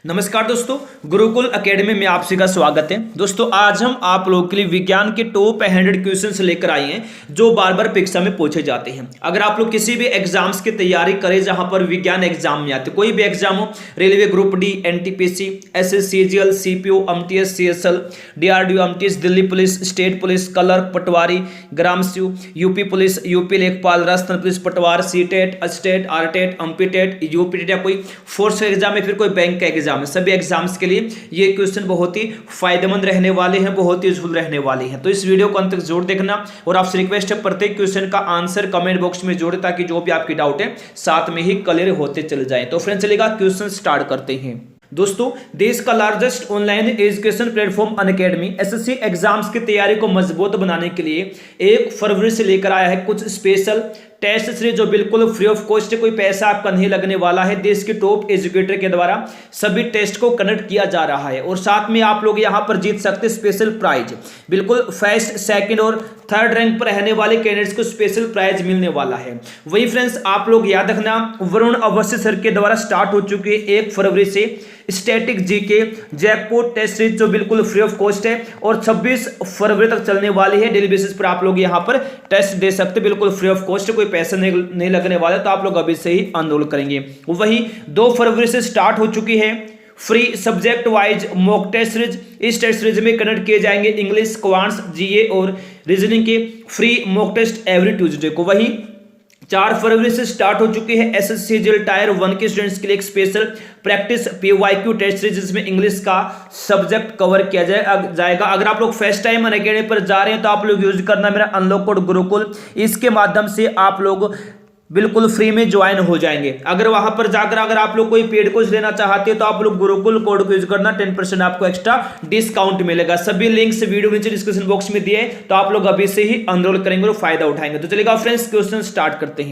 नमस्कार दोस्तों, गुरुकुल एकेडमी में आप सभी का स्वागत है। दोस्तों आज हम आप लोगों के लिए विज्ञान के टॉप 100 क्वेश्चंस लेकर आए हैं जो बार बार परीक्षा में पूछे जाते हैं। अगर आप लोग किसी भी एग्जाम्स की तैयारी करें जहां पर विज्ञान एग्जाम में आते, कोई भी एग्जाम हो, railway group D, NTPC, SS, CGL, CPO, MTS, CSL, DRDO, MTS, Delhi police, state police, clerk, पटवारी, ग्राम सेवक, यूपी पुलिस, यूपी लेखपाल, राजस्थान पुलिस पटवार, सीटेट, अस्टेट, आरटेट, एमपीटेट, यूपीटेट या कोई फोर्स एग्जाम है, फिर कोई बैंक का एग्जाम है, सभी एग्जाम्स के लिए ये क्वेश्चन बहुत ही फायदेमंद रहने वाले हैं, बहुत ही यूजफुल रहने वाले हैं। तो इस वीडियो को अंत तक जरूर देखना और आपसे रिक्वेस्ट है प्रत्येक क्वेश्चन का आंसर कमेंट बॉक्स में जोड़े ताकि जो भी आपकी डाउट है साथ में ही क्लियर होते चले जाएं। तो फ्रेंड्स चलेगा, क्वेश्चन स्टार्ट करते हैं। दोस्तों देश का largest online education platform Unacademy SSC exams की तैयारी को मजबूत बनाने के लिए 1 फरवरी से लेकर आया है कुछ स्पेशल टेस्ट सीरीज जो बिल्कुल फ्री ऑफ कॉस्ट है, कोई पैसा आपका नहीं लगने वाला है। देश के टॉप एजुकेटर के द्वारा सभी टेस्ट को कंडक्ट किया जा रहा है और साथ में आप लोग यहां पर जीत सकते स्पेशल प्राइज, बिल्कुल फर्स्ट, सेकंड और थर्ड रैंक पर रहने वाले कैंडिडेट्स को स्पेशल प्राइज मिलने वाला है। वही फ्रेंड्स आप लोग याद रखना, वरुण अवस्थी सर के द्वारा स्टार्ट हो चुकी है 1 फरवरी से static GK jackpot test series जो बिल्कुल फ्री ऑफ कॉस्ट है और 26 फरवरी तक चलने वाली है। डेली बेसिस पर आप लोग यहां पर टेस्ट दे सकते, बिल्कुल फ्री ऑफ कॉस्ट, कोई पैसा नहीं लगने वाला, तो आप लोग अभी से ही आंदोलन करेंगे। वहीं 2 फरवरी से स्टार्ट हो चुकी है free subject wise mock test series. इस टेस्ट सीरीज में कंडक्ट किए जाएंगे इंग्लिश, क्वांट्स, जीए और रीजनिंग के free mock test every Tuesday को। वहीं 4 फरवरी से स्टार्ट हो चुकी है एसएससी जेल टायर 1 के स्टूडेंट्स के लिए एक special practice PYQ test series जिसमें इंग्लिश का सब्जेक्ट कवर किया जाएगा। अगर आप लोग फर्स्ट टाइम अनअकैडमी पर जा रहे हैं तो आप लोग यूज करना मेरा अनलॉक कोड गुरुकुल, इसके माध्यम से आप लोग बिल्कुल फ्री में ज्वाइन हो जाएंगे। अगर वहां पर जाकर अगर आप लोग कोई पेड कोर्स लेना चाहते हो तो आप लोग गुरुकुल कोड को यूज करना, 10% आपको एक्स्ट्रा डिस्काउंट मिलेगा। सभी लिंक्स वीडियो नीचे डिस्क्रिप्शन बॉक्स में दिए, तो आप लोग अभी से ही एनरोल करेंगे और फायदा उठाएंगे। तो चलिएगा फ्रेंड्स, क्वेश्चन स्टार्ट करते हैं।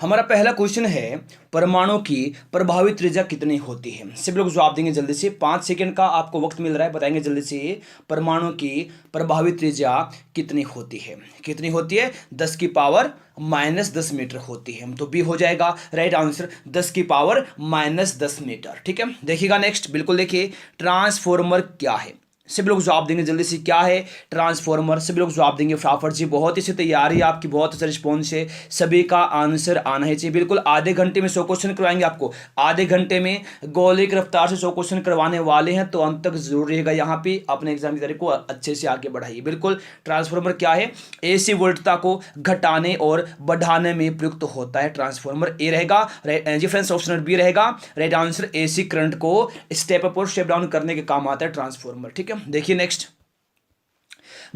हमारा पहला क्वेश्चन है, परमाणु की प्रभावी त्रिज्या कितनी होती है? सब लोग जवाब देंगे जल्दी से, 5 सेकंड का आपको वक्त मिल रहा है, बताएंगे जल्दी से परमाणु की प्रभावी त्रिज्या कितनी होती है। कितनी होती है? 10 की पावर -10 मीटर होती है। तो बी हो जाएगा राइट आंसर, 10 की पावर -10 मीटर। ठीक है, देखिएगा नेक्स्ट, बिल्कुल देखिए, ट्रांसफॉर्मर क्या है? सभी लोग जवाब देंगे जल्दी से, क्या है ट्रांसफॉर्मर? सभी लोग जवाब देंगे फटाफट जी, बहुत ही अच्छी तैयारी आपकी, बहुत अच्छा रिस्पॉन्स है, सभी का आंसर आना है चाहिए। बिल्कुल आधे घंटे में 100 क्वेश्चन करवाएंगे आपको, आधे घंटे में गोले की रफ्तार से 100 क्वेश्चन करवाने वाले हैं, तो अंत तक जरूर रहेगा यहाँ पे, अपने एग्जाम की तैयारी को अच्छे से आगे बढ़ाइए। बिल्कुल ट्रांसफॉर्मर क्या है? एसी वोल्टता को घटाने और बढ़ाने में प्रयुक्त होता है ट्रांसफॉर्मर। ए रहेगा जी फ्रेंड्स, ऑप्शन बी रहेगा राइट आंसर, एसी करंट को स्टेप अप और स्टेप डाउन करने के काम आता है ट्रांसफॉर्मर। ठीक है, देखिए नेक्स्ट,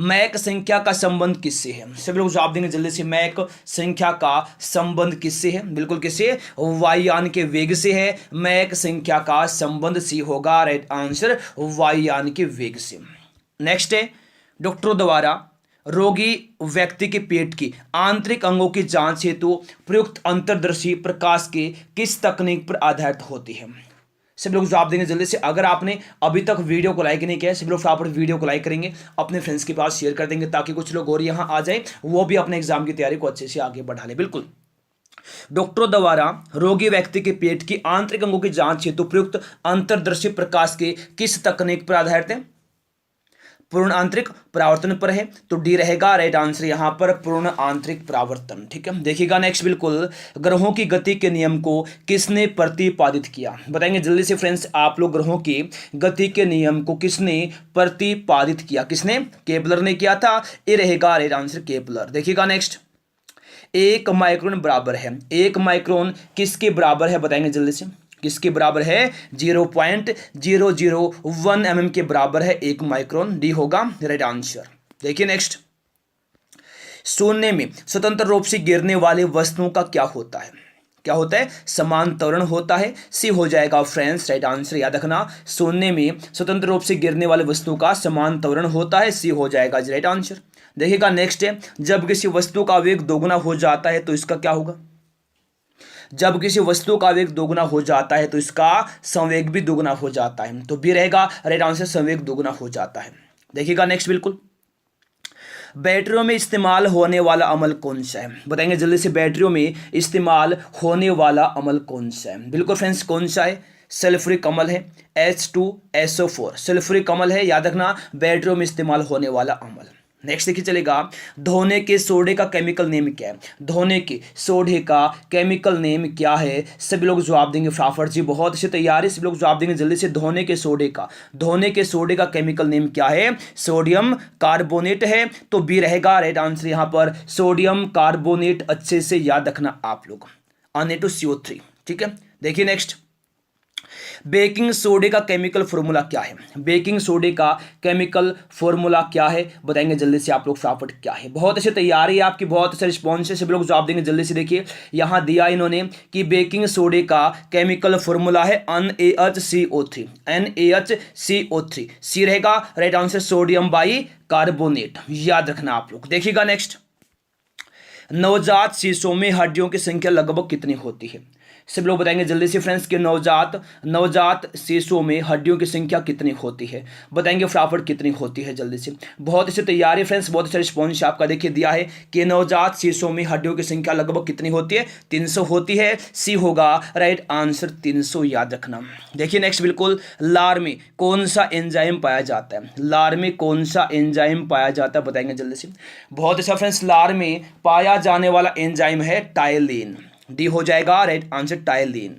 मैक संख्या का संबंध किससे है? सभी लोग जवाब देंगे जल्दी से, मैक संख्या का संबंध किससे है? बिल्कुल किससे? वायुयान के वेग से है। मैक संख्या का संबंध सी होगा राइट आंसर, वायुयान के वेग से। नेक्स्ट है, डॉक्टरों द्वारा रोगी व्यक्ति के पेट की आंतरिक अंगों की जांच हेतु प्रयुक्त अंतर्दर्शी प्रकाश के किस तकनीक पर आधारित होती है? सभी लोग जवाब देंगे जल्दी से। अगर आपने अभी तक वीडियो को लाइक नहीं किया है, सभी लोग फटाफट वीडियो को लाइक करेंगे, अपने फ्रेंड्स के पास शेयर कर देंगे ताकि कुछ लोग और यहां आ जाए, वो भी अपने एग्जाम की तैयारी को अच्छे से आगे बढ़ा ले। बिल्कुल, डॉक्टरों द्वारा रोगी व्यक्ति के पेट की आंतरिक अंगों की जांच हेतु प्रयुक्त अंतर्दर्शी प्रकाश के किस तकनीक पर आधारित है? पूर्ण आंतरिक परावर्तन पर है, तो डी रहेगा राइट आंसर यहाँ पर, पूर्ण आंतरिक परावर्तन। ठीक है, देखिएगा नेक्स्ट, बिल्कुल ग्रहों की गति के नियम को किसने प्रतिपादित किया? बताएंगे जल्दी से फ्रेंड्स, आप लोग ग्रहों की गति के नियम को किसने प्रतिपादित किया? किसने? केपलर ने किया था, ये रहेगा राइट आंसर, केपलर। देखिएगा नेक्स्ट, 1 माइक्रोन बराबर है, 1 माइक्रोन किसके बराबर है? बताएंगे जल्दी से, किसके बराबर है? 0.001 mm के बराबर है 1 माइक्रोन, डी होगा राइट आंसर। देखिए नेक्स्ट, शून्य में स्वतंत्र रूप से गिरने वाली वस्तुओं का क्या होता है? क्या होता है? समान त्वरण होता है, सी हो जाएगा फ्रेंड्स राइट आंसर। याद रखना, शून्य में स्वतंत्र रूप से गिरने वाली वस्तु का समान त्वरण होता है, सी हो जाएगा राइट आंसर। देखिएगा नेक्स्ट है, जब किसी वस्तु का वेग दोगुना हो जाता है तो इसका क्या होगा? जब किसी वस्तु का वेग दोगुना हो जाता है तो इसका संवेग भी दोगुना हो जाता है, तो बी रहेगा राइट आंसर, संवेग दोगुना हो जाता है। देखिएगा नेक्स्ट, बिल्कुल बैटरियों में इस्तेमाल होने वाला अमल कौन सा है? बताएंगे जल्दी से, बैटरियों में इस्तेमाल होने वाला अमल कौन सा है? बिल्कुल फ्रेंड्स, कौन सा है? सल्फ्यूरिक अम्ल है, H2SO4 सल्फ्यूरिक अम्ल है, याद रखना बेडरूम में इस्तेमाल होने वाला अम्ल। नेक्स्ट देखिए चलेगा, धोने के सोडे का केमिकल नेम क्या है? धोने के सोडे का केमिकल नेम क्या है? सभी लोग जवाब देंगे फटाफट जी, बहुत अच्छी तैयारी, सभी लोग जवाब देंगे जल्दी से। धोने के सोडे का केमिकल नेम क्या है? सोडियम कार्बोनेट है, तो बी रहेगा राइट आंसर यहाँ पर, सोडियम कार्बोनेट। अच्छे से याद रखना आप लोग, Na2CO3। ठीक है, देखिए नेक्स्ट, बेकिंग सोडे का केमिकल फॉर्मूला क्या है? बेकिंग सोडे का केमिकल फॉर्मूला क्या है? बताएंगे जल्दी से आप लोग फटाफट क्या है। बहुत अच्छी तैयारी है आपकी, बहुत अच्छे रिस्पॉन्स है, सभी लोग जवाब देंगे जल्दी से। देखिए यहां दिया इन्होंने कि बेकिंग सोडे का केमिकल फॉर्मूला है NaHCO3, NaHCO3, सी रहेगा right answer, sodium by carbonate, याद रखना आप लोग। देखिएगा नेक्स्ट, नवजात शिशुओं में हड्डियों की संख्या लगभग कितनी होती है? सब लोग बताएंगे जल्दी से फ्रेंड्स कि नवजात शिशुओं में हड्डियों की संख्या कितनी होती है? बताएंगे फटाफट कितनी होती है जल्दी से। बहुत अच्छी तैयारी फ्रेंड्स, बहुत अच्छा रिस्पॉन्स आपका देखिए दिया है कि नवजात शिशुओं में हड्डियों की संख्या लगभग कितनी होती है? 300 होती है, सी होगा राइट आंसर 300, याद रखना। देखिए नेक्स्ट, बिल्कुल, लार में कौन सा एंजाइम पाया जाता है? लार में कौन सा एंजाइम पाया जाता है? बताएंगे जल्दी से। बहुत अच्छा फ्रेंड्स, लार में पाया जाने वाला एंजाइम है टाइलिन, डी हो जाएगा राइट आंसर, टाइलिन।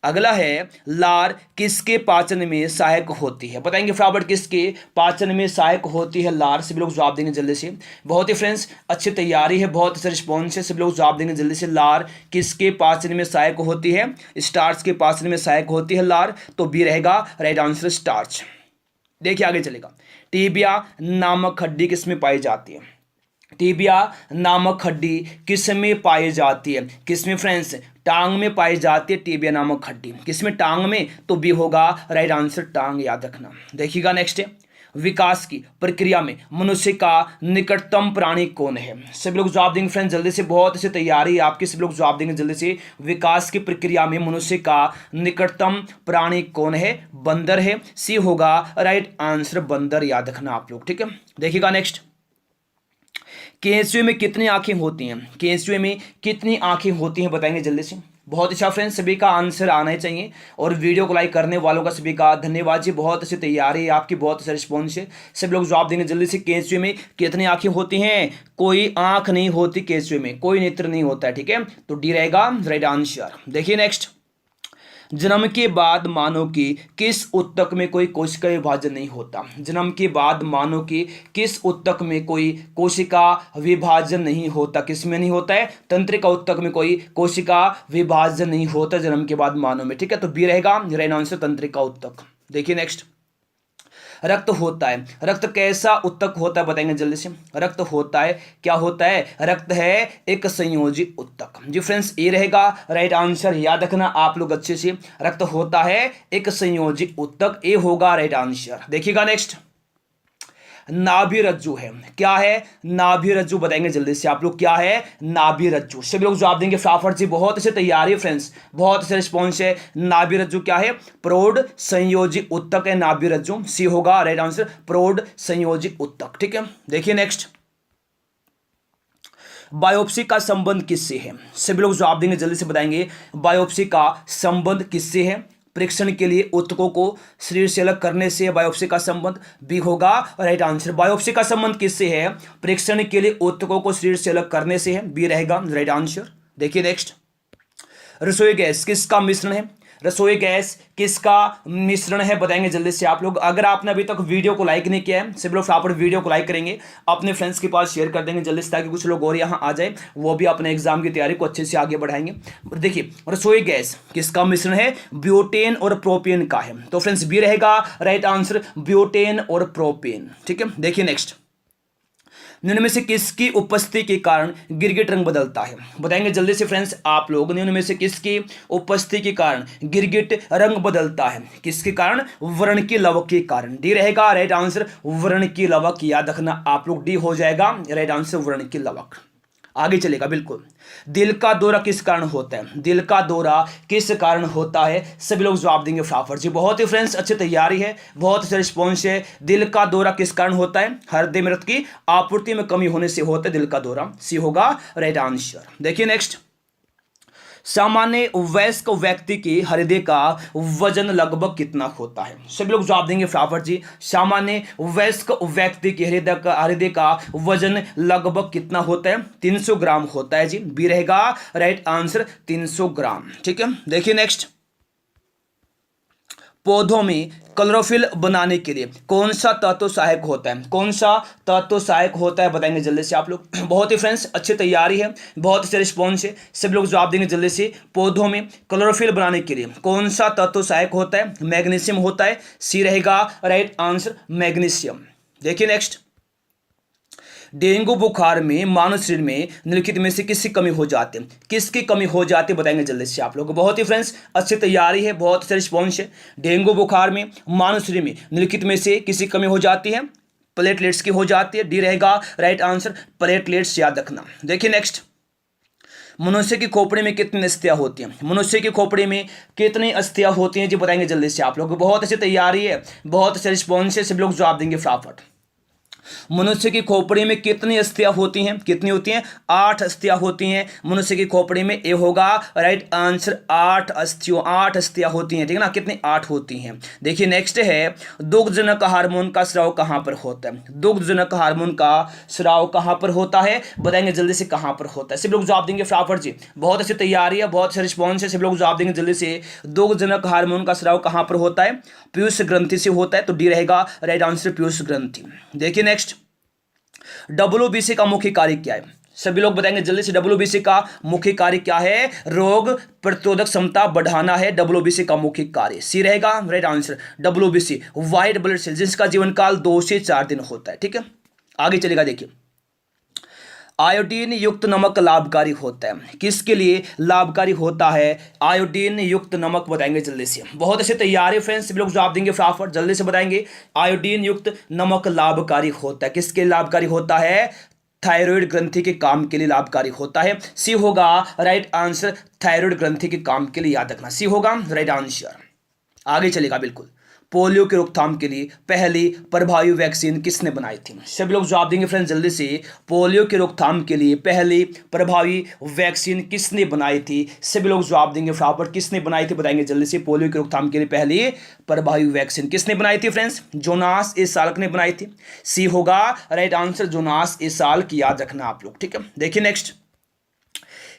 अगला है, लार किसके पाचन में सहायक होती है? बताएंगे फटाफट किसके पाचन में सहायक होती है लार? सभी लोग जवाब देंगे जल्दी से। बहुत ही फ्रेंड्स अच्छी तैयारी है, बहुत अच्छा रिस्पॉन्स है, सभी लोग जवाब देंगे जल्दी से। लार किसके पाचन में सहायक होती है? स्टार्च के पाचन में सहायक होती है लार, तो बी रहेगा राइट आंसर, स्टार्च। देखिए आगे चलेगा, टीबिया नामक हड्डी किसमें पाई जाती है? टीबिया नामक हड्डी किसमें पाई जाती है? किसमें फ्रेंड्स? टांग में पाई जाती है टीबिया नामक हड्डी, किसमें? टांग में, तो बी होगा राइट आंसर, टांग, याद रखना। देखिएगा नेक्स्ट है, विकास की प्रक्रिया में मनुष्य का निकटतम प्राणी कौन है? सभी लोग जवाब देंगे फ्रेंड्स जल्दी से, बहुत अच्छी तैयारी है आपकी, सभी लोग जवाब देंगे जल्दी से। विकास की प्रक्रिया में मनुष्य का निकटतम प्राणी कौन है? बंदर है, सी होगा राइट आंसर, बंदर, याद रखना आप लोग। ठीक है, देखिएगा नेक्स्ट, केंचुए में कितनी आंखें होती हैं? केंचुए में कितनी आंखें होती हैं? बताएंगे जल्दी से। बहुत अच्छा फ्रेंड्स, सभी का आंसर आना ही चाहिए, और वीडियो को लाइक करने वालों का सभी का धन्यवाद जी, बहुत अच्छी तैयारी है आपकी, बहुत अच्छा रिस्पॉन्स है, सभी लोग जवाब देंगे जल्दी से। केंचुए में कितनी आंखें होती हैं? कोई आंख नहीं होती केंचुए में, कोई नेत्र नहीं होता है। ठीक है, तो डी रहेगा राइट आंसर। देखिए नेक्स्ट, जन्म के बाद मानव की किस ऊतक में कोई कोशिका विभाजन नहीं होता? जन्म के बाद मानव की किस ऊतक में कोई कोशिका विभाजन नहीं होता? किस में नहीं होता है? तंत्रिका ऊतक में कोई कोशिका विभाजन नहीं होता जन्म के बाद मानव में। ठीक है, तो बी रहेगा राइट आंसर, तंत्रिका ऊतक। देखिए नेक्स्ट, रक्त होता है, रक्त कैसा ऊतक होता है? बताएंगे जल्दी से। रक्त होता है, क्या होता है? रक्त है एक संयोजी ऊतक जी फ्रेंड्स, ये रहेगा राइट आंसर, याद रखना आप लोग अच्छे से। रक्त होता है एक संयोजी ऊतक, ये होगा राइट आंसर। देखिएगा नेक्स्ट, नाभि रज्जु है, क्या है? नाभि रज्जु, बताएंगे जल्दी से आप लोग क्या है? नाभि रज्जु, सभी लोग जवाब देंगे फटाफट जी, बहुत अच्छी तैयारी है फ्रेंड्स, बहुत अच्छा रिस्पॉन्स है। नाभि रज्जु क्या है? प्रौढ़ संयोजी ऊतक है नाभि रज्जु, सी होगा राइट आंसर, प्रौढ़ संयोजी ऊतक। ठीक है, देखिए नेक्स्ट, बायोप्सी का संबंध किससे है? सभी लोग जवाब देंगे जल्दी से, बताएंगे बायोप्सी का संबंध किससे है? परीक्षण के लिए ऊतकों को शरीर से अलग करने से बायोप्सी का संबंध, बी होगा राइट आंसर। बायोप्सी का संबंध किससे है? परीक्षण के लिए ऊतकों को शरीर से अलग करने से है, बी रहेगा राइट आंसर। देखिए नेक्स्ट, रसोई गैस किसका मिश्रण है? रसोई गैस किसका मिश्रण है? बताएंगे जल्दी से आप लोग। अगर आपने अभी तक वीडियो को लाइक नहीं किया है, सभी लोग फटाफट वीडियो को लाइक करेंगे, अपने फ्रेंड्स के पास शेयर कर देंगे जल्दी से, ताकि कुछ लोग और यहाँ आ जाए, वो भी अपने एग्जाम की तैयारी को अच्छे से आगे बढ़ाएंगे। देखिए, रसोई गैस किसका मिश्रण है? ब्यूटेन और प्रोपेन का है, तो फ्रेंड्स बी रहेगा राइट आंसर, ब्यूटेन और प्रोपेन। ठीक है, देखिए नेक्स्ट, निम्न में से किसकी उपस्थिति के कारण गिरगिट रंग बदलता है? बताएंगे जल्दी से फ्रेंड्स आप लोग, निम्न में से किसकी उपस्थिति के कारण गिरगिट रंग बदलता है? किसके कारण? वर्ण की लवक के कारण, डी रहेगा राइट आंसर, वर्ण की लवक, याद रखना आप लोग, डी हो जाएगा राइट आंसर, वर्ण की लवक। आगे चलेगा, बिल्कुल, दिल का दौरा किस कारण होता है? दिल का दौरा किस कारण होता है? सभी लोग जवाब देंगे फटाफट जी, बहुत ही फ्रेंड्स अच्छी तैयारी है, बहुत अच्छा रिस्पॉन्स है। दिल का दौरा किस कारण होता है? हृदय में रक्त की आपूर्ति में कमी होने से होता है दिल का दौरा, सी होगा राइट आंसर। देखिए नेक्स्ट, सामान्य वयस्क व्यक्ति के हृदय का वजन लगभग कितना होता है? सभी लोग जवाब देंगे फटाफट जी। सामान्य वयस्क व्यक्ति के हृदय का वजन लगभग कितना होता है? 300 ग्राम होता है जी। बी रहेगा राइट आंसर 300 ग्राम। ठीक है, देखिए नेक्स्ट। पौधों में क्लोरोफिल बनाने के लिए कौन सा तत्व सहायक होता है? कौन सा तत्व सहायक होता है बताएंगे जल्दी से आप लोग। बहुत ही फ्रेंड्स अच्छी तैयारी है, बहुत से रिस्पॉन्स है, सब लोग जवाब देंगे जल्दी से। पौधों में क्लोरोफिल बनाने के लिए कौन सा तत्व सहायक होता है? मैग्नीशियम होता है। सी रहेगा राइट आंसर मैग्नीशियम। देखिए नेक्स्ट। डेंगू बुखार में मानव शरीर में निम्नलिखित में से किसकी कमी हो जाती है? किसकी कमी हो जाती है बताएंगे जल्दी से आप लोग। बहुत ही फ्रेंड्स अच्छी तैयारी है, बहुत से रिस्पॉन्स है। डेंगू बुखार में मानव शरीर में निम्नलिखित में से किसी कमी हो जाती है? प्लेटलेट्स की हो जाती है। डी रहेगा राइट आंसर प्लेटलेट्स, याद रखना। देखिए नेक्स्ट। मनुष्य की खोपड़ी में कितनी अस्थियां होती हैं? मनुष्य की खोपड़ी में कितनी अस्थियां होती हैं जी बताएंगे जल्दी से आप लोग। बहुत अच्छी तैयारी है, बहुत से रिस्पॉन्स है, सब लोग जवाब देंगे फटाफट। मनुष्य की खोपड़ी में कितनी अस्थियां होती हैं? कितनी होती हैं? 8 अस्थियां होती हैं मनुष्य की खोपड़ी में। ए होगा राइट आंसर 8 अस्थियां होती हैं। ठीक है ना, कितनी? 8 होती हैं। देखिए नेक्स्ट है। दुग्धजनक हार्मोन का स्राव कहां पर होता है? दुग्धजनक हार्मोन का स्राव कहां पर होता है बताएंगे जल्दी से, कहां पर होता है? सब लोग जवाब देंगे फटाफट जी। बहुत अच्छी तैयारी है, बहुत से रिस्पॉन्स है, सब लोग जवाब देंगे जल्दी से। दुग्धजनक हार्मोन का स्राव कहां पर होता है? पीयूष ग्रंथि से होता है। तो डी रहेगा राइट आंसर पीयूष ग्रंथि। देखिए नेक्स्ट। WBC का मुख्य कार्य क्या है? सभी लोग बताएंगे जल्दी से। WBC का मुख्य कार्य क्या है? रोग प्रतिरोधक क्षमता बढ़ाना है WBC का मुख्य कार्य। सी रहेगा right answer WBC white blood cell, जिसका जीवन काल 2 से 4 दिन होता है। ठीक है, आगे चलेगा। देखिए आयोडीन युक्त नमक लाभकारी होता है। किसके लिए लाभकारी होता है आयोडीन युक्त नमक बताएंगे जल्दी से। बहुत अच्छे तैयार है फ्रेंड्स, सभी लोग जवाब देंगे फटाफट, जल्दी से बताएंगे। आयोडीन युक्त नमक लाभकारी होता है। किसके लाभकारी होता है? थायराइड ग्रंथि के काम के लिए लाभकारी होता है। सी होगा राइट आंसर थायराइड ग्रंथि के काम के लिए, याद रखना सी होगा राइट आंसर। आगे चलेगा बिल्कुल। पोलियो की रोकथाम के लिए पहली प्रभावी वैक्सीन किसने बनाई थी? सभी लोग जवाब देंगे फ्रेंड्स जल्दी से। पोलियो की रोकथाम के लिए पहली प्रभावी वैक्सीन किसने बनाई थी? सभी लोग जवाब देंगे फटाफट। किसने बनाई थी बताएंगे जल्दी से। पोलियो की रोकथाम के लिए पहली प्रभावी वैक्सीन किसने बनाई थी फ्रेंड्स? जोनास ए साल्क ने बनाई थी। सी होगा राइट आंसर जोनास ए साल्क, याद रखना आप लोग। ठीक है, देखिए नेक्स्ट।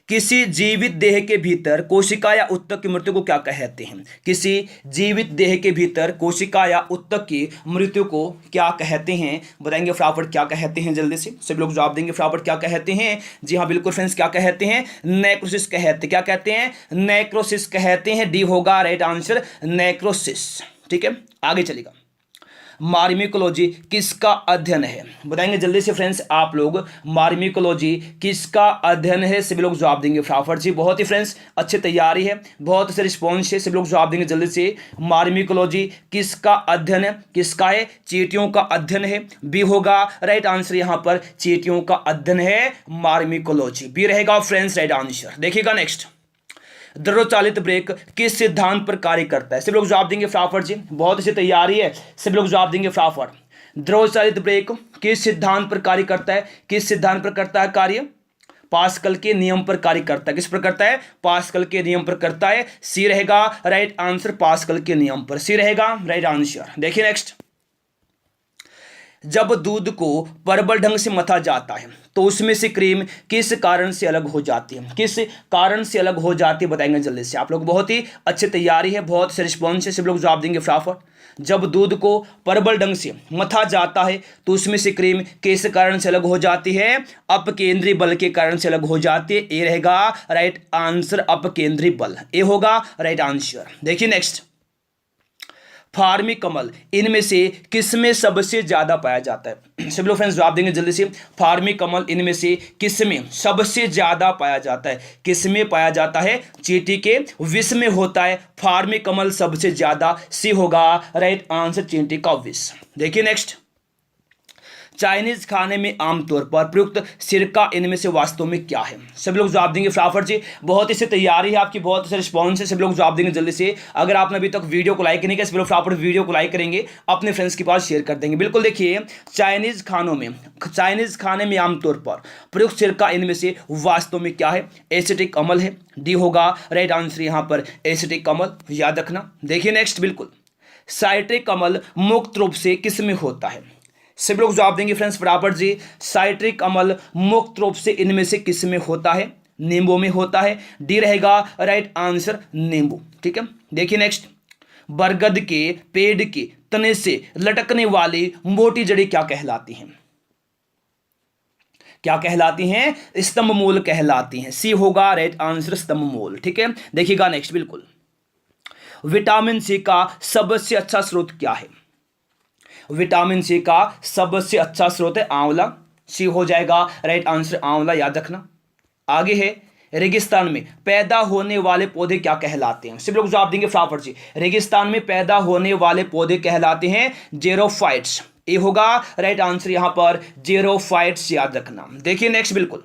किसी जीवित देह के भीतर कोशिका या उत्तक की मृत्यु को क्या कहते हैं? किसी जीवित देह के भीतर कोशिका या उत्तक की मृत्यु को क्या कहते हैं बताएंगे फटाफट। क्या कहते हैं जल्दी से, सब लोग जवाब देंगे फटाफट। क्या कहते हैं? जी हाँ बिल्कुल फ्रेंड्स, क्या कहते हैं? नेक्रोसिस कहते। क्या कहते हैं? नेक्रोसिस कहते हैं। डी होगा राइट आंसर नेक्रोसिस। ठीक है, आगे चलेगा। मार्मिकोलॉजी किसका अध्ययन है बताएंगे जल्दी से फ्रेंड्स आप लोग। मार्मिकोलॉजी किसका अध्ययन है? सभी लोग जवाब देंगे फटाफट जी। बहुत ही फ्रेंड्स अच्छी तैयारी है, बहुत से रिस्पॉन्स है, सभी लोग जवाब देंगे जल्दी से। मार्मिकोलॉजी किसका अध्ययन है? किसका है? चींटियों का अध्ययन है। बी होगा राइट आंसर, यहां पर चींटियों का अध्ययन है मार्मिकोलॉजी। बी रहेगा फ्रेंड्स राइट आंसर। देखिएगा नेक्स्ट। द्रव चालित ब्रेक किस सिद्धांत पर कार्य करता है? सभी लोग जवाब देंगे फटाफट जी। बहुत अच्छी तैयारी है, सभी लोग जवाब देंगे फटाफट। द्रव चालित ब्रेक किस सिद्धांत पर कार्य करता है? किस सिद्धांत पर करता है कार्य? पास्कल के नियम पर कार्य करता है। किस पर करता है? पास्कल के नियम पर करता है। सी रहेगा राइट आंसर पास्कल के नियम पर। सी रहेगा राइट आंसर। देखिए नेक्स्ट। जब दूध को प्रबल ढंग से मथा जाता है तो उसमें से क्रीम किस कारण से अलग हो जाती है? किस कारण से अलग हो जाती है बताएंगे जल्दी से आप लोग। बहुत ही अच्छी तैयारी है, बहुत से रिस्पॉन्स है, सब लोग जवाब देंगे फटाफट। जब दूध को प्रबल ढंग से मथा जाता है तो उसमें से क्रीम किस कारण से अलग हो जाती है? अपकेंद्री बल के कारण से अलग हो जाती है। ए रहेगा राइट आंसर अपकेंद्री बल। ए होगा राइट आंसर। देखिए नेक्स्ट। फार्मी कमल इनमें से किसमें सबसे ज्यादा पाया जाता है? सभी लोग फ्रेंड्स जवाब देंगे जल्दी से। फार्मी कमल इनमें से किसमें सबसे ज्यादा पाया जाता है? किसमें पाया जाता है? चींटी के विष में होता है फार्मी कमल सबसे ज्यादा। सी होगा राइट आंसर चींटी का विष। देखिए नेक्स्ट। चाइनीज खाने में आमतौर पर प्रयुक्त सिरका इनमें से वास्तव में क्या है? सब लोग जवाब देंगे फटाफट जी। बहुत ही से तैयारी है आपकी, बहुत से रिस्पॉन्स है, सब लोग जवाब देंगे जल्दी से। अगर आपने अभी तक वीडियो को लाइक नहीं किया, सब लोग फटाफट वीडियो को लाइक करेंगे, अपने फ्रेंड्स के पास शेयर कर देंगे। बिल्कुल देखिए, चाइनीज खाने में आमतौर पर प्रयुक्त सिरका इनमें से वास्तव में क्या है? एसिटिक अम्ल है। डी होगा राइट आंसर यहां पर एसिटिक अम्ल, याद रखना। देखिए नेक्स्ट, बिल्कुल साइट्रिक अम्ल मुक्त रूप से किस में होता है? सब लोग जवाब देंगे फ्रेंड्स बराबर जी। साइट्रिक अम्ल मुक्त रूप से इनमें से किस में होता है? नींबू में होता है। डी रहेगा राइट आंसर नींबू, ठीक है। देखिए नेक्स्ट, बरगद के पेड़ के तने से लटकने वाली मोटी जड़ी क्या कहलाती हैं? क्या कहलाती हैं? स्तंभ मूल कहलाती हैं। सी होगा राइट आंसर स्तंभ मूल, ठीक है। देखिएगा नेक्स्ट, बिल्कुल विटामिन सी का सबसे अच्छा स्रोत क्या है? विटामिन सी का सबसे अच्छा स्रोत है आंवला। सी हो जाएगा राइट आंसर आंवला, याद रखना। आगे है, रेगिस्तान में पैदा होने वाले पौधे क्या कहलाते हैं? सब लोग जवाब देंगे फटाफट जी। रेगिस्तान में पैदा होने वाले पौधे कहलाते हैं जेरोफाइट्स। ये होगा राइट आंसर यहां पर जेरोफाइट्स, याद रखना। देखिए नेक्स्ट, बिल्कुल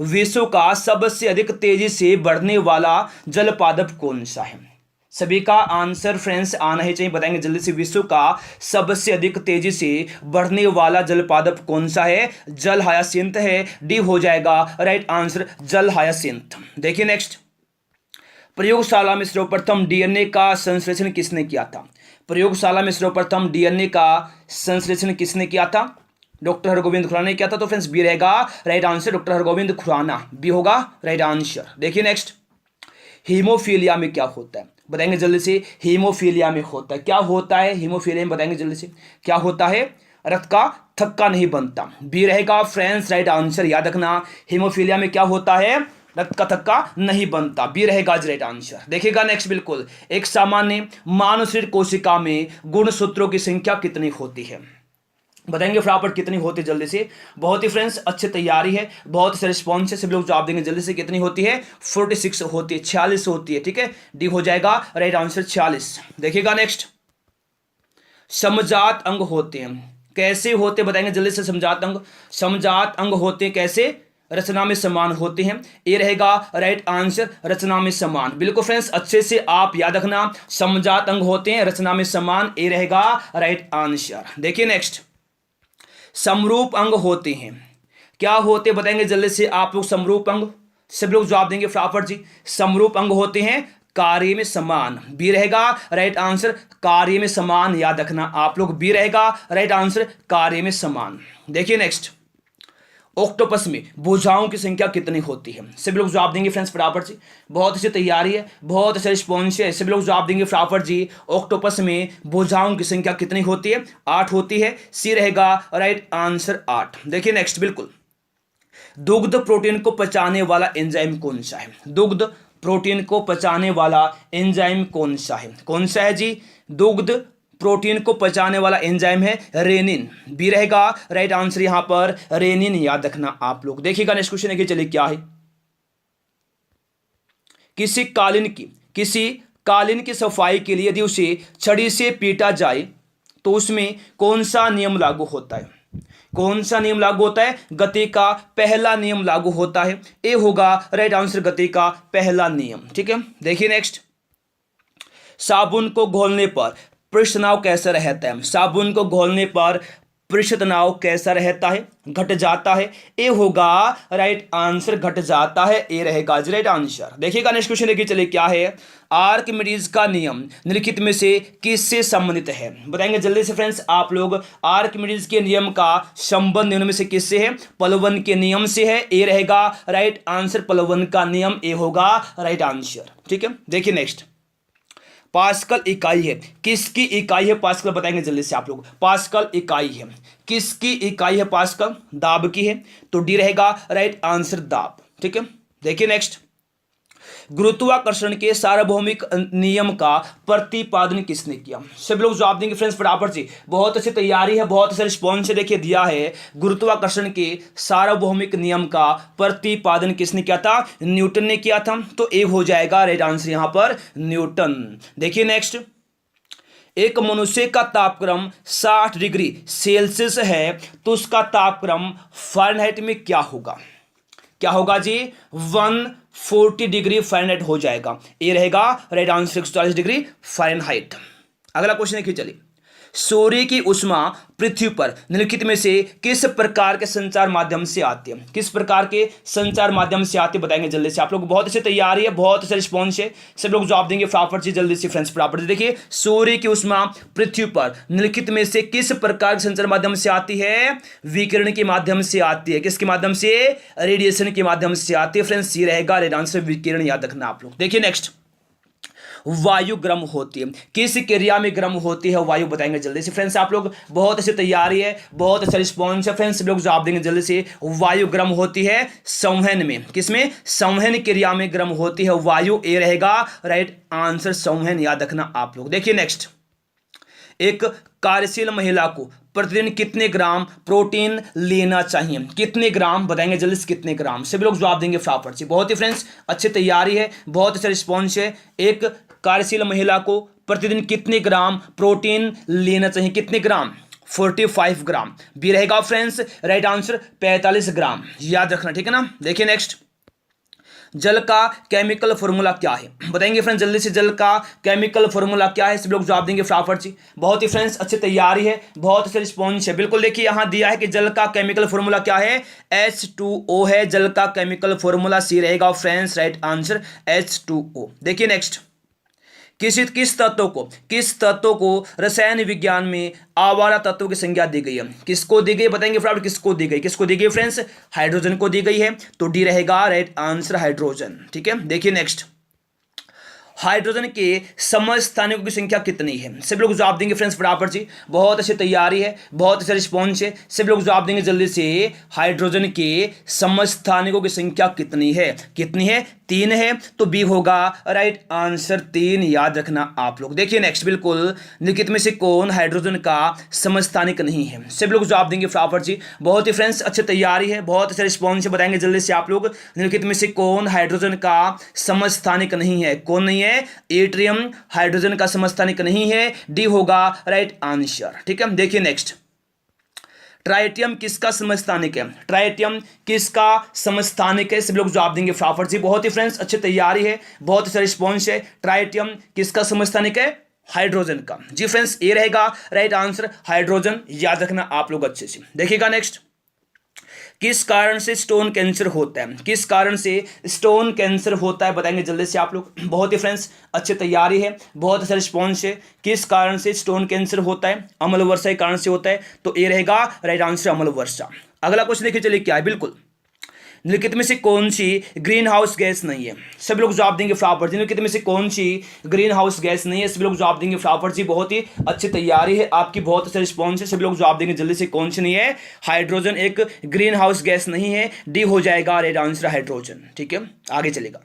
विश्व का सबसे अधिक तेजी से बढ़ने वाला जल पादप कौन सा है? सभी का आंसर फ्रेंड्स आना ही चाहिए, बताएंगे जल्दी से। विश्व का सबसे अधिक तेजी से बढ़ने वाला जल पादप कौन सा है? जल हायासिंथ है। डी हो जाएगा राइट आंसर जल हायासिंथ। देखिए नेक्स्ट, प्रयोगशाला में सर्वप्रथम डीएनए का संश्लेषण किसने किया था? प्रयोगशाला में सर्वप्रथम डीएनए का संश्लेषण किसने किया था? डॉक्टर हरगोविंद खुराना ने किया था। तो फ्रेंड्स बी रहेगा right answer doctor Hargobind Khorana, B होगा राइट आंसर। देखिए नेक्स्ट, हीमोफीलिया में क्या होता है? बताएंगे जल्दी से। हीमोफीलिया में होता है, क्या होता है हीमोफीलिया में? बताएंगे जल्दी से, क्या होता है? रक्त का थक्का नहीं बनता। बी रहेगा फ्रेंड्स राइट आंसर, याद रखना। हीमोफीलिया में क्या होता है? रक्त का थक्का नहीं बनता। बी रहेगा राइट आंसर। देखिएगा नेक्स्ट, बिल्कुल एक सामान्य मानव शरीर कोशिका में गुणसूत्रों की संख्या कितनी होती है? बताएंगे फटाफट कितनी होती है जल्दी से। बहुत ही फ्रेंड्स अच्छी तैयारी है, बहुत से रिस्पॉन्स है, सब लोग जवाब देंगे जल्दी से। कितनी होती है? 46 होती है, 46 होती है, ठीक है। डी हो जाएगा राइट आंसर 46। देखिएगा नेक्स्ट, समजात अंग होते हैं, कैसे होते बताएंगे जल्दी से। समजात अंग होते हैं कैसे? रचना में समान होते हैं। ए रहेगा राइट आंसर रचना में समान। बिल्कुल फ्रेंड्स अच्छे से आप याद रखना, समजात अंग होते हैं रचना में समान। ए रहेगा राइट आंसर। देखिए नेक्स्ट, समरूप अंग होते हैं, क्या होते बताएंगे जल्दी से आप लोग। समरूप अंग, सब लोग जवाब देंगे फटाफट जी। समरूप अंग होते हैं कार्य में समान। बी रहेगा राइट आंसर कार्य में समान, याद रखना आप लोग। बी रहेगा राइट आंसर कार्य में समान। देखिए नेक्स्ट, ऑक्टोपस में भुजाओं की संख्या कितनी होती है? सब लोग जवाब देंगे फ्रेंड्स फटाफट जी। बहुत अच्छी तैयारी है, बहुत अच्छा रिस्पॉन्स है, सब लोग जवाब देंगे फटाफट जी। ऑक्टोपस में भुजाओं की संख्या कितनी होती है? 8 होती है। सी रहेगा राइट आंसर 8। देखिए नेक्स्ट, बिल्कुल दुग्ध प्रोटीन को पचाने वाला एंजाइम कौन सा है? दुग्ध प्रोटीन को पचाने वाला एंजाइम कौन सा है? कौन सा है जी? दुग्ध प्रोटीन को पचाने वाला एंजाइम है रेनिन। बी रहेगा राइट आंसर यहां पर रेनिन, याद रखना आप लोग। देखिएगा नेक्स्ट क्वेश्चन है कि चलिए क्या है। किसी कालीन की सफाई के लिए यदि उसे छड़ी से पीटा जाए तो उसमें कौन सा नियम लागू होता है? कौन सा नियम लागू होता है? गति का पहला नियम लागू होता है। ए होगा राइट आंसर गति का पहला नियम, ठीक है। देखिए नेक्स्ट, साबुन को घोलने पर पृष्ठ तनाव कैसा रहता है? साबुन को घोलने पर पृष्ठ तनाव कैसा रहता है? घट जाता है। ए होगा राइट आंसर घट जाता है। ए रहेगा राइट आंसर। देखिएगा नेक्स्ट क्वेश्चन लेके चलिए क्या है। आर्किमिडीज का नियम निम्नलिखित में से किससे संबंधित है? बताएंगे जल्दी से फ्रेंड्स आप लोग। आर्किमिडीज के नियम का संबंध निम्न में से किससे है? प्लवन के नियम से है। ए रहेगा राइट आंसर प्लवन का नियम। ए होगा राइट आंसर, ठीक है। देखिए नेक्स्ट, पास्कल इकाई है, किसकी इकाई है पास्कल? बताएंगे जल्दी से आप लोग। पास्कल इकाई है, किसकी इकाई है पास्कल? दाब की है। तो डी रहेगा राइट आंसर दाब, ठीक है। देखिए नेक्स्ट, गुरुत्वाकर्षण के सार्वभौमिक नियम का प्रतिपादन किसने किया? सब लोग जवाब देंगे फ्रेंड्स फटाफट से। बहुत अच्छी तैयारी है, बहुत अच्छा रिस्पॉन्स देखिए दिया है। गुरुत्वाकर्षण के सार्वभौमिक नियम का प्रतिपादन किसने किया था? न्यूटन ने किया था। तो ए हो जाएगा राइट आंसर यहां पर न्यूटन। देखिए नेक्स्ट, एक मनुष्य का तापक्रम 60 डिग्री सेल्सियस है तो उसका तापक्रम फ़ारेनहाइट में क्या होगा? क्या होगा जी? 140 डिग्री फ़ारेनहाइट हो जाएगा। ये रहेगा राइट आंसर 140 डिग्री फ़ारेनहाइट। अगला क्वेश्चन देखिए, चलिए। सूर्य की ऊष्मा पृथ्वी पर निम्नलिखित में से किस प्रकार के संचार माध्यम से आती है? किस प्रकार के संचार माध्यम से आती है बताएंगे जल्दी से। आप लोग बहुत अच्छी तैयारी है, बहुत अच्छा रिस्पॉन्स है, सब लोग जवाब देंगे फटाफट से, जल्दी से फ्रेंड्स फटाफट से। देखिए, सूर्य की ऊष्मा पृथ्वी पर निम्नलिखित में से किस प्रकार के संचार माध्यम से आती है? विकिरण के माध्यम से आती है। किसके माध्यम से? रेडिएशन के माध्यम से आती है फ्रेंड्स। ये रहेगा राइट आंसर विकिरण, याद रखना आप लोग। देखिए नेक्स्ट, वायु गर्म होती है। किस क्रिया में गर्म होती है वायु? बताएंगे जल्दी से फ्रेंड्स। आप लोग बहुत अच्छी तैयारी है, बहुत अच्छा रिस्पॉन्स है फ्रेंड्स, लोग जवाब देंगे जल्दी से। वायु गर्म होती है संवहन में। किसमें? संवहन क्रिया में गर्म होती है वायु। ए रहेगा राइट आंसर संवहन, याद रखना आप लोग। देखिए नेक्स्ट, एक कार्यशील महिला को प्रतिदिन कितने ग्राम प्रोटीन लेना चाहिए? कितने ग्राम? बताएंगे जल्दी से कितने ग्राम। सभी लोग जवाब देंगे फटाफट से। बहुत ही फ्रेंड्स अच्छी तैयारी है, बहुत अच्छा रिस्पॉन्स है। एक कार्यशील महिला को प्रतिदिन कितने ग्राम प्रोटीन लेना चाहिए? कितने ग्राम? 45 ग्राम। बी रहेगा फ्रेंड्स राइट आंसर 45 ग्राम, याद रखना, ठीक है ना। देखिए नेक्स्ट, जल का केमिकल फॉर्मूला क्या है? बताएंगे फ्रेंड्स जल्दी से, जल का केमिकल फॉर्मूला क्या है? सब लोग जवाब देंगे फटाफट से। बहुत ही फ्रेंड्स अच्छी तैयारी है, बहुत अच्छे रिस्पॉन्स है। बिल्कुल देखिए, यहां दिया है कि जल का केमिकल फॉर्मूला क्या है? H2O है जल का केमिकल फॉर्मूला। सी रहेगा फ्रेंड्स राइट आंसर H2O। देखिए नेक्स्ट, किस तत्व को रसायन विज्ञान में आवारा तत्व की संज्ञा दी गई है? किसको दी गई? बताएंगे फटाफट, किसको दी गई? किसको दी गई फ्रेंड्स? हाइड्रोजन को दी गई है, तो डी रहेगा राइट आंसर हाइड्रोजन, ठीक है। देखिए नेक्स्ट, हाइड्रोजन के समस्थानिकों की संख्या कितनी है? सब लोग जवाब देंगे फ्रेंड्स फटाफट जी, बहुत अच्छी तैयारी है, बहुत अच्छा रिस्पॉन्स है, सब लोग जवाब देंगे जल्दी से। हाइड्रोजन के समस्थानिकों की संख्या कितनी है? कितनी है? 3 है, तो बी होगा राइट आंसर 3, याद रखना आप लोग। देखिए नेक्स्ट, बिल्कुल निम्नलिखित में से कौन हाइड्रोजन का समस्थानिक नहीं है? सब लोग जवाब देंगे फटाफट जी, बहुत ही फ्रेंड्स अच्छी तैयारी है, बहुत अच्छा रिस्पॉन्स है, बताएंगे जल्दी से आप लोग। निम्नलिखित में से कौन हाइड्रोजन का समस्थानिक नहीं है? कौन नहीं है? एट्रियम हाइड्रोजन का समस्थानिक नहीं है, डी होगा राइट आंसर, ठीक है। देखिए नेक्स्ट, ट्राइटियम किसका समस्थानिक है? ट्राइटियम किसका समस्थानिक है? सब लोग जवाब देंगे फटाफट से। बहुत ही फ्रेंड्स अच्छी तैयारी है, बहुत अच्छा रिस्पॉन्स है। ट्राइटियम किसका समस्थानिक है? हाइड्रोजन का। जी फ्रेंड्स, ये रहेगा राइट आंसर हाइड्रोजन, याद रखना आप लोग अच्छे से। देखिएगा नेक्स्ट, किस कारण से स्टोन कैंसर होता है? किस कारण से स्टोन कैंसर होता है? बताएंगे जल्दी से आप लोग। बहुत ही फ्रेंड्स अच्छी तैयारी है, बहुत अच्छा रिस्पॉन्स है। किस कारण से स्टोन कैंसर होता है? अम्ल वर्षा के कारण से होता है, तो ये रहेगा राइट आंसर अम्ल वर्षा। अगला क्वेश्चन देखिए, चलिए क्या है। बिल्कुल, निम्नलिखित में से कौन सी ग्रीन हाउस गैस नहीं है? सभी लोग जवाब देंगे फटाफट। निम्नलिखित में से कौन सी ग्रीन हाउस गैस नहीं है? सभी लोग जवाब देंगे फटाफट जी, बहुत ही अच्छी तैयारी है आपकी, बहुत अच्छा रिस्पॉन्स है, सभी लोग जवाब देंगे जल्दी से। कौन सी नहीं है? हाइड्रोजन एक ग्रीन हाउस गैस नहीं है, डी हो जाएगा राइट आंसर हाइड्रोजन, ठीक है। आगे चलेगा,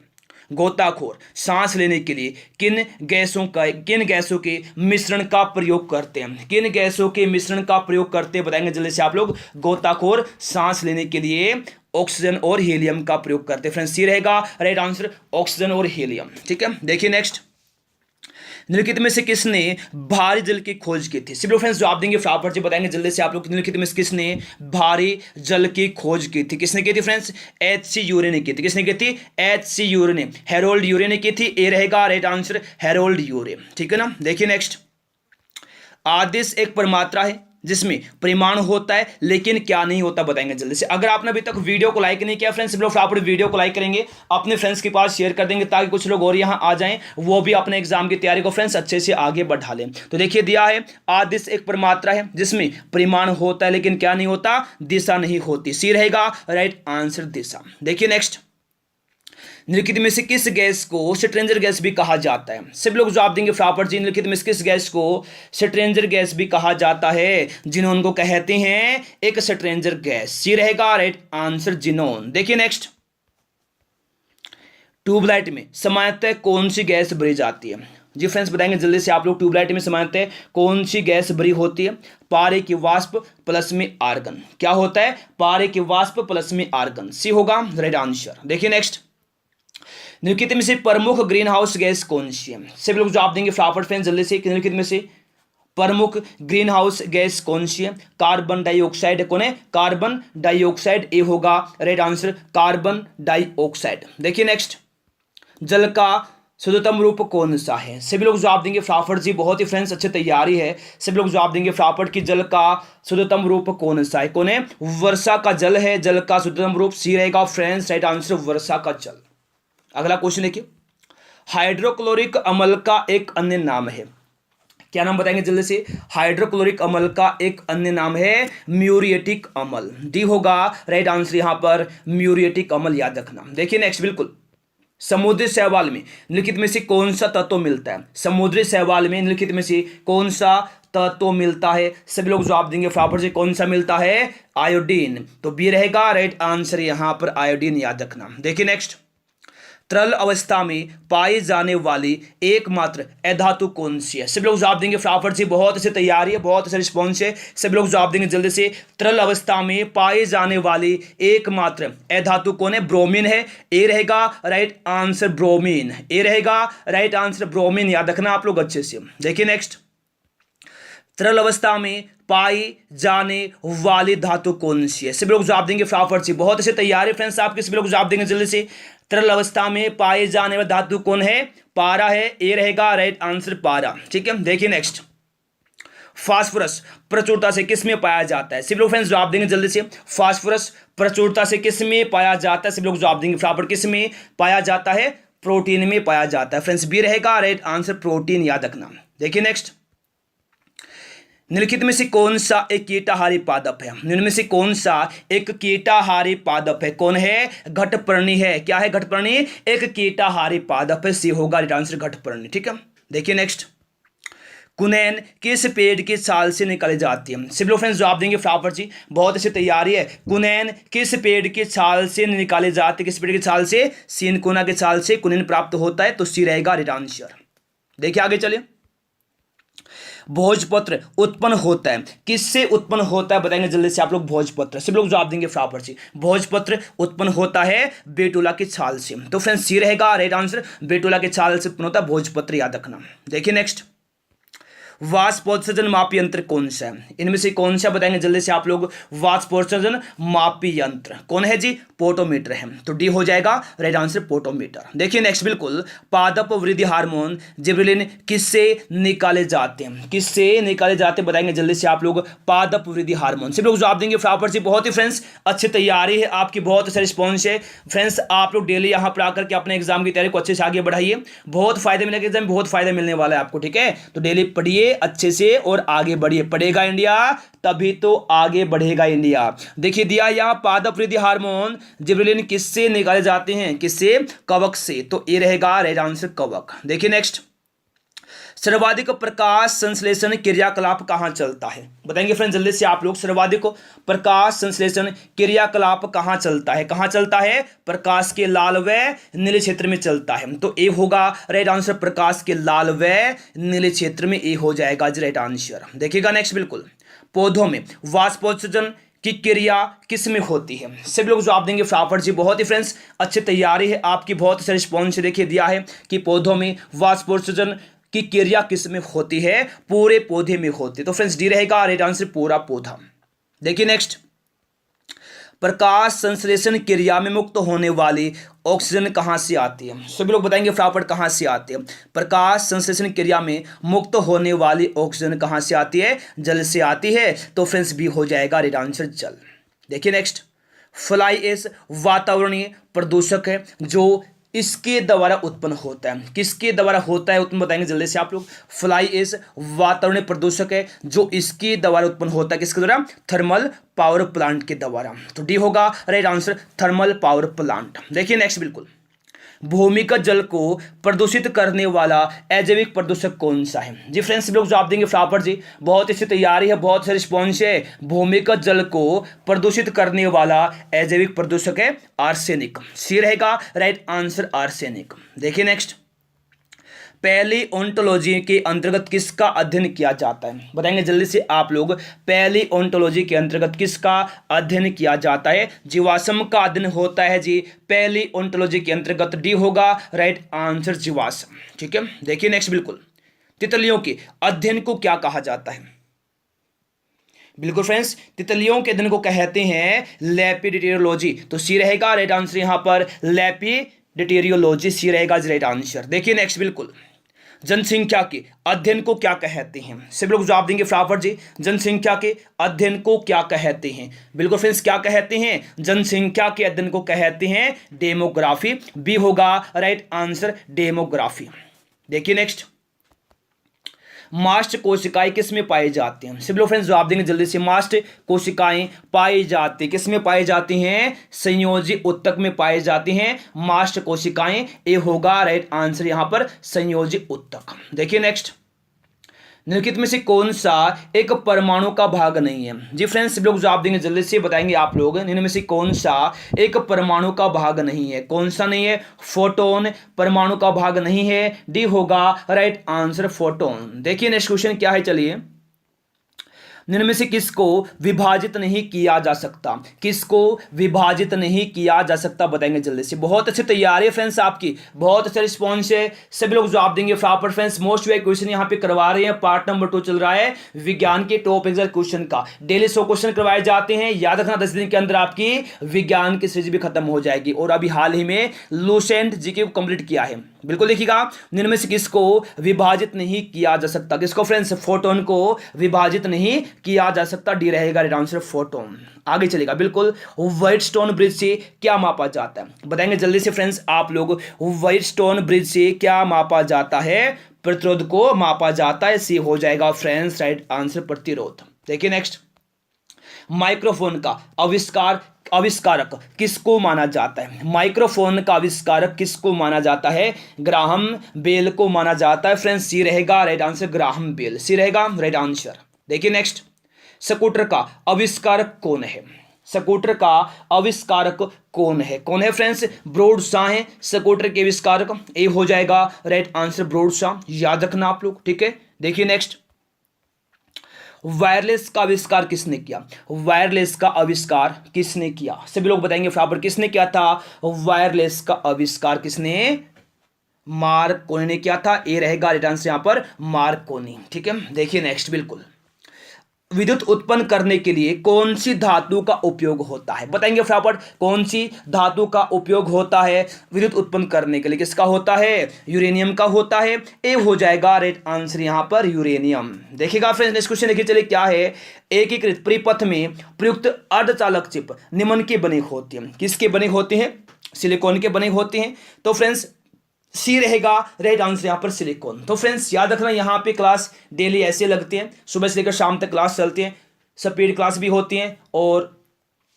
गोताखोर सांस लेने के लिए किन गैसों के मिश्रण का प्रयोग करते हैं? किन गैसों के मिश्रण का प्रयोग करते हैं? बताएंगे जल्दी से आप लोग। गोताखोर सांस लेने के लिए ऑक्सीजन और हीलियम का प्रयोग करते हैं फ्रेंड्स, सी रहेगा राइट आंसर ऑक्सीजन और हीलियम, ठीक है। देखिए नेक्स्ट, निम्नलिखित में से किसने भारी जल की खोज की थी? सभी लोग फ्रेंड्स जवाब देंगे फटाफट से, बताएंगे जल्दी से आप लोग। निम्नलिखित में से किसने भारी जल की खोज की थी? किसने की थी फ्रेंड्स? H.C. यूरे ने की थी। किसने की थी? H.C. यूरे ने, हेरोल्ड यूरे ने की थी। ए रहेगा राइट आंसर हेरोल्ड यूरे, ठीक है ना। देखिए नेक्स्ट, आदेश एक परमात्रा है जिसमें परिमाण होता है लेकिन क्या नहीं होता? बताएंगे जल्दी से। अगर आपने अभी तक वीडियो को लाइक नहीं किया फ्रेंड्स, लोग फटाफट वीडियो को लाइक करेंगे, अपने फ्रेंड्स के पास शेयर कर देंगे, ताकि कुछ लोग और यहां आ जाएं, वो भी अपने एग्जाम की तैयारी को फ्रेंड्स अच्छे से आगे बढ़ा लें। तो देखिए दिया है, आदिश एक परमात्रा है जिसमें परिमाण होता है लेकिन क्या नहीं होता? दिशा नहीं होती। सी रहेगा राइट आंसर दिशा। देखिए नेक्स्ट, निम्नलिखित में से किस गैस को स्ट्रेंजर गैस भी कहा जाता है? सब लोग जवाब देंगे फटाफट जी। निम्नलिखित में से किस गैस को स्ट्रेंजर गैस भी कहा जाता है? जिनोन को कहते हैं एक स्ट्रेंजर गैस, सी रहेगा राइट आंसर जिनोन। देखिए नेक्स्ट, ट्यूबलाइट में सामान्यतः कौन सी गैस भरी जाती है? जी फ्रेंड्स बताएंगे जल्दी से आप लोग। ट्यूबलाइट में सामान्यतः कौन सी गैस भरी होती है? पारे की वाष्प प्लस में आर्गन। क्या होता है? पारे की वाष्प प्लस में आर्गन, सी होगा राइट आंसर। देखिए नेक्स्ट, निम्नलिखित में से प्रमुख ग्रीन हाउस गैस कौन सी है? सभी लोग जवाब देंगे फटाफट फ्रेंड्स जल्दी से। निम्नलिखित में से प्रमुख ग्रीन हाउस गैस कौन सी है? Carbon dioxide. कौन है? Carbon dioxide. ए होगा राइट आंसर कार्बन डाइऑक्साइड। देखिए नेक्स्ट, जल का शुद्धतम रूप कौन सा है? सभी लोग जवाब देंगे फटाफट जी, बहुत ही फ्रेंड्स अच्छी तैयारी है। सभी लोग जवाब देंगे फटाफट कि जल का शुद्धतम रूप कौन सा है? कौन है? वर्षा का जल है जल का शुद्धतम रूप। सी रहेगा फ्रेंड्स राइट आंसर वर्षा का जल। अगला क्वेश्चन देखिए, हाइड्रोक्लोरिक अम्ल का एक अन्य नाम है। क्या नाम बताएंगे जल्दी से? हाइड्रोक्लोरिक अम्ल का एक अन्य नाम है म्यूरिएटिक अम्ल। डी होगा राइट आंसर यहां पर म्यूरिएटिक अम्ल, याद रखना। देखिए नेक्स्ट, बिल्कुल, समुद्री शैवाल में निम्नलिखित में से कौन सा तत्व मिलता है? समुद्री शैवाल में निम्नलिखित में से कौन सा तत्व मिलता है? सभी लोग जवाब देंगे फटाफट से, कौन सा मिलता है? आयोडीन। तो बी रहेगा राइट आंसर यहां पर आयोडीन, याद रखना। देखिए नेक्स्ट, तरल अवस्था में पाई जाने वाली एकमात्र अधातु कौन सी है? सभी लोग जवाब देंगे फटाफट से, बहुत अच्छी तैयारी है, बहुत अच्छा रिस्पॉन्स है। सभी लोग जवाब देंगे जल्दी से। तरल अवस्था में पाई जाने वाली एकमात्र अधातु कौन है? ब्रोमीन है। ए रहेगा राइट आंसर ब्रोमीन। ए रहेगा राइट आंसर ब्रोमीन, याद रखना आप लोग अच्छे से। देखिए नेक्स्ट, तरल अवस्था में पाई जाने वाली धातु कौन सी है? सभी लोग जवाब देंगे फटाफट से, बहुत अच्छे तैयारी फ्रेंड्स आपके। सभी लोग जवाब देंगे जल्दी से। तरल अवस्था में पाए जाने वाली धातु कौन है? पारा है। ए रहेगा राइट आंसर पारा। ठीक है, देखिए नेक्स्ट, फास्फोरस प्रचुरता से किस में पाया जाता है? सभी लोग फ्रेंड्स जवाब देंगे जल्दी से। फास्फोरस प्रचुरता से किस में पाया जाता है? सभी लोग जवाब देंगे फटाफट, किस में पाया जाता है? प्रोटीन में पाया जाता है फ्रेंड्स। बी रहेगा राइट आंसर प्रोटीन, याद रखना। देखिए नेक्स्ट, निम्नलिखित में से कौन सा एक कीटाहारी पादप है? निम्न में से कौन सा एक कीटाहारी पादप है? कौन है? घटपर्णी है। क्या है? घटपर्णी एक कीटाहारी पादप है। सी होगा राइट आंसर घटपर्णी। ठीक है, देखिए नेक्स्ट, कुनैन किस पेड़ की छाल से निकाली जाती है? सभी लोग फ्रेंड्स जवाब देंगे फटाफट जी, बहुत अच्छी तैयारी है। कुनैन किस पेड़ की छाल से निकाली जाती है? किस पेड़ की छाल से? सिनकोना की छाल से कुनैन प्राप्त होता है। तो सी रहेगा राइट आंसर। देखिए आगे चलिए, भोजपत्र उत्पन्न होता है किससे उत्पन्न होता है? बताएंगे जल्दी से आप लोग। भोजपत्र, सभी लोग जवाब देंगे फटाफट से। भोजपत्र उत्पन्न होता है बेटुला की छाल से। तो फ्रेंड्स सी रहेगा राइट आंसर बेटुला की छाल से उत्पन्न होता है भोजपत्र, याद रखना। देखिए नेक्स्ट, वाष्पोत्सर्जन मापी यंत्र कौन सा है? इनमें से कौन सा बताएंगे जल्दी से आप लोग? वाष्पोत्सर्जन मापी यंत्र कौन है जी? पोटोमीटर है। तो डी हो जाएगा राइट आंसर पोटोमीटर। देखिए नेक्स्ट, बिल्कुल, पादप वृद्धि हार्मोन जिबरेलिन किससे निकाले जाते हैं? किससे निकाले जाते हैं बताएंगे जल्दी से आप लोग? पादप वृद्धि हार्मोन। सभी लोग जवाब देंगे फटाफट से, बहुत ही फ्रेंड्स अच्छी तैयारी है आपकी, बहुत अच्छा रिस्पॉन्स है फ्रेंड्स। आप लोग डेली यहाँ पर आकर के अपने एग्जाम की तैयारी को अच्छे से आगे बढ़ाइए, बहुत फायदे मिलेगा एग्जाम, बहुत फायदा मिलने वाला है आपको। ठीक है, तो डेली पढ़िए अच्छे से और आगे बढ़िए। पढ़ेगा इंडिया तभी तो आगे बढ़ेगा इंडिया। देखिए दिया यहां, पादप वृद्धि हार्मोन जिबरेलिन किससे निकाले जाते हैं? किससे? कवक से। तो ये रहेगा राइट आंसर कवक। देखिए नेक्स्ट, सर्वाधिक प्रकाश संश्लेषण क्रियाकलाप कहां चलता है? बताएंगे फ्रेंड्स जल्दी से आप लोग। सर्वाधिक प्रकाश संश्लेषण क्रियाकलाप कहां चलता है? कहां चलता है? प्रकाश के लाल व नीले क्षेत्र में चलता है। तो ए होगा राइट आंसर प्रकाश के लाल व नीले क्षेत्र में, ए हो जाएगा राइट आंसर। देखिएगा नेक्स्ट, बिल्कुल, पौधों में वाष्पोत्सर्जन की क्रिया किस में होती है? सभी लोग जवाब देंगे फटाफट जी, बहुत ही फ्रेंड्स अच्छी तैयारी है आपकी, बहुत अच्छा रिस्पॉन्स देखिए दिया है कि पौधों में वाष्पोत्सर्जन की क्रिया किस में होती है? पूरे पौधे में होती है। तो फ्रेंड्स डी रहेगा राइट आंसर पूरा पौधा। देखिए नेक्स्ट, प्रकाश संश्लेषण क्रिया में मुक्त होने वाली ऑक्सीजन कहां से आती है? सभी लोग बताएंगे फटाफट कहां से आती है? प्रकाश संश्लेषण क्रिया में मुक्त होने वाली ऑक्सीजन कहां से आती है? जल से आती है। तो फ्रेंड्स बी हो जाएगा राइट आंसर जल। देखिए नेक्स्ट, फ्लाई ऐश वातावरणीय प्रदूषक है जो इसके द्वारा उत्पन्न होता है। किसके द्वारा होता है उत्पन्न बताएंगे जल्दी से आप लोग। फ्लाई ऐश वातावरणीय प्रदूषक है जो इसके द्वारा उत्पन्न होता है। किसके द्वारा? थर्मल पावर प्लांट के द्वारा। तो डी होगा right answer thermal power plant. देखिए नेक्स्ट, बिल्कुल, भूमिगत जल को प्रदूषित करने वाला अजैविक प्रदूषक कौन सा है? जी फ्रेंड्स लोग जवाब देंगे फटाफट जी, बहुत अच्छी तैयारी है, बहुत अच्छा रिस्पॉन्स है। भूमिगत जल को प्रदूषित करने वाला अजैविक प्रदूषक है आर्सेनिक। सी रहेगा राइट आंसर आर्सेनिक। देखिए नेक्स्ट, पैलियोंटोलॉजी के अंतर्गत किसका अध्ययन किया जाता है? बताएंगे जल्दी से आप लोग। पैलियोंटोलॉजी के अंतर्गत किसका अध्ययन किया जाता है? जीवाश्म का अध्ययन होता है जी पैलियोंटोलॉजी के अंतर्गत। डी होगा राइट आंसर जीवाश्म। ठीक है, देखिए नेक्स्ट, बिल्कुल, तितलियों के अध्ययन को क्या कहा जाता है? बिल्कुल फ्रेंड्स, तितलियों के अध्ययन को कहते हैं लेपिडिटेरियोलॉजी। तो सी रहेगा राइट आंसर यहां पर, लेपिडिटेरियोलॉजी सी रहेगा राइट आंसर। देखिए नेक्स्ट, बिल्कुल जनसंख्या के अध्ययन को क्या कहते हैं? सभी लोग जवाब देंगे फटाफट जी। जनसंख्या के अध्ययन को क्या कहते हैं? बिल्कुल फ्रेंड्स, क्या कहते हैं? जनसंख्या के अध्ययन को कहते हैं डेमोग्राफी। बी होगा राइट आंसर, डेमोग्राफी। देखिए नेक्स्ट, मास्ट कोशिकाएं किस में पाई जाती हैं? सभी लोग फ्रेंड्स जवाब देंगे जल्दी से। मास्ट कोशिकाएं पाई जाती किस में पाई जाती हैं? संयोजी ऊतक में पाई जाती हैं मास्ट कोशिकाएं। ए होगा राइट आंसर यहां पर, संयोजी ऊतक। देखिए नेक्स्ट, निम्नलिखित में से कौन सा एक परमाणु का भाग नहीं है? जी फ्रेंड्स, लोग जवाब देंगे जल्दी से, बताएंगे आप लोग। इनमें से कौन सा एक परमाणु का भाग नहीं है? कौन सा नहीं है? फोटोन परमाणु का भाग नहीं है। डी होगा राइट आंसर, फोटोन। देखिए नेक्स्ट क्वेश्चन क्या है, चलिए। निम्न में से किसको विभाजित नहीं किया जा सकता? किसको विभाजित नहीं किया जा सकता, बताएंगे जल्दी से। बहुत अच्छी तैयारी है फ्रेंड्स आपकी, बहुत अच्छा रिस्पॉन्स है, सभी लोग जवाब देंगे फटाफट फ्रेंड्स। मोस्ट वे क्वेश्चन यहाँ पे करवा रहे हैं, पार्ट नंबर 2 चल रहा है विज्ञान के टॉप एग्जाम क्वेश्चन का। डेली 100 क्वेश्चन करवाए जाते हैं, याद रखना 10 दिन के अंदर आपकी विज्ञान की सीरीज भी खत्म हो जाएगी। और अभी हाल ही में लूसेंट जीके को कंप्लीट किया है। बिल्कुल देखिएगा, निम्न में से किसको विभाजित नहीं किया जा सकता? किसको फ्रेंड्स? फोटोन को विभाजित नहीं किया जा सकता। डी रहेगा राइट आंसर, फोटोन। आगे चलेगा, बिल्कुल व्हाइटस्टोन ब्रिज से क्या मापा जाता है? बताएंगे जल्दी से फ्रेंड्स आप लोग। व्हाइटस्टोन ब्रिज से क्या मापा जाता है? प्रतिरोध को मापा जाता है। सी हो जाएगा फ्रेंड्स राइट आंसर, प्रतिरोध। देखिए नेक्स्ट, माइक्रोफोन का आविष्कारक किसको माना जाता है? माइक्रोफोन का आविष्कारक किसको माना जाता है? ग्राहम बेल को माना जाता है फ्रेंड्स। सी रहेगा राइट आंसर, ग्राहम बेल। सी रहेगा राइट आंसर। देखिए नेक्स्ट, स्कूटर का आविष्कारक कौन है? स्कूटर का आविष्कारक कौन है? कौन है फ्रेंड्स? ब्रॉड शॉ है स्कूटर के आविष्कारक। ए हो जाएगा राइट आंसर, ब्रॉड शॉ। याद रखना आप लोग, ठीक है। देखिए नेक्स्ट, वायरलेस का आविष्कार किसने किया? वायरलेस का आविष्कार किसने किया? सभी लोग बताएंगे फटाफट, किसने किया था वायरलेस का आविष्कार? किसने? मार्कोनी ने किया था। ए रहेगा राइट आंसर यहां पर, मार्कोनी। ठीक है। देखिए नेक्स्ट, बिल्कुल विद्युत उत्पन्न करने के लिए कौन सी धातु का उपयोग होता है? बताएंगे फटाफट, कौन सी धातु का उपयोग होता है विद्युत उत्पन्न करने के लिए? किसका होता है? यूरेनियम का होता है। ए हो जाएगा राइट आंसर यहां पर, यूरेनियम। देखिएगा फ्रेंड्स नेक्स्ट क्वेश्चन देखिए, चलिए क्या है। एकीकृत परिपथ में प्रयुक्त अर्धचालक चिप निम्न के बने होते हैं। किसके बने होते हैं? सिलिकॉन के बने होते हैं। तो फ्रेंड्स सी रहेगा राइट आंसर यहां पर, सिलिकॉन। तो फ्रेंड्स याद रखना, यहां पे क्लास डेली ऐसे लगते हैं, सुबह से लेकर शाम तक क्लास चलती हैं, स्पीड क्लास भी होती हैं और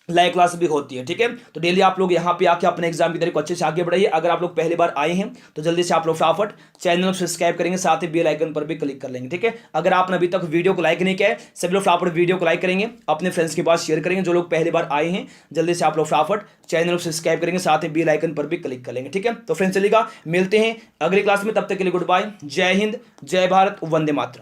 लाइव क्लास भी होती है। ठीक है, तो डेली आप लोग यहाँ पे आके अपने एग्जाम की तैयारी को अच्छे से आगे बढ़ाइए। अगर आप लोग पहली बार आए हैं तो जल्दी से आप लोग फटाफट चैनल को सब्सक्राइब करेंगे, साथ ही बेल आइकन पर भी क्लिक कर लेंगे। ठीक है, अगर आपने अभी तक वीडियो को लाइक नहीं किया है, सभी लोग फटाफट वीडियो को लाइक करेंगे, अपने फ्रेंड्स के पास शेयर करेंगे। जो लोग पहली बार आए हैं जल्दी से आप लोग फटाफट चैनल को सब्सक्राइब करेंगे, साथ ही बेल आइकन पर भी क्लिक कर लेंगे। ठीक है, तो फ्रेंड्स चलेगा, मिलते हैं अगली क्लास में, तब तक के लिए गुड बाय, जय हिंद, जय भारत, वंदे मातरम।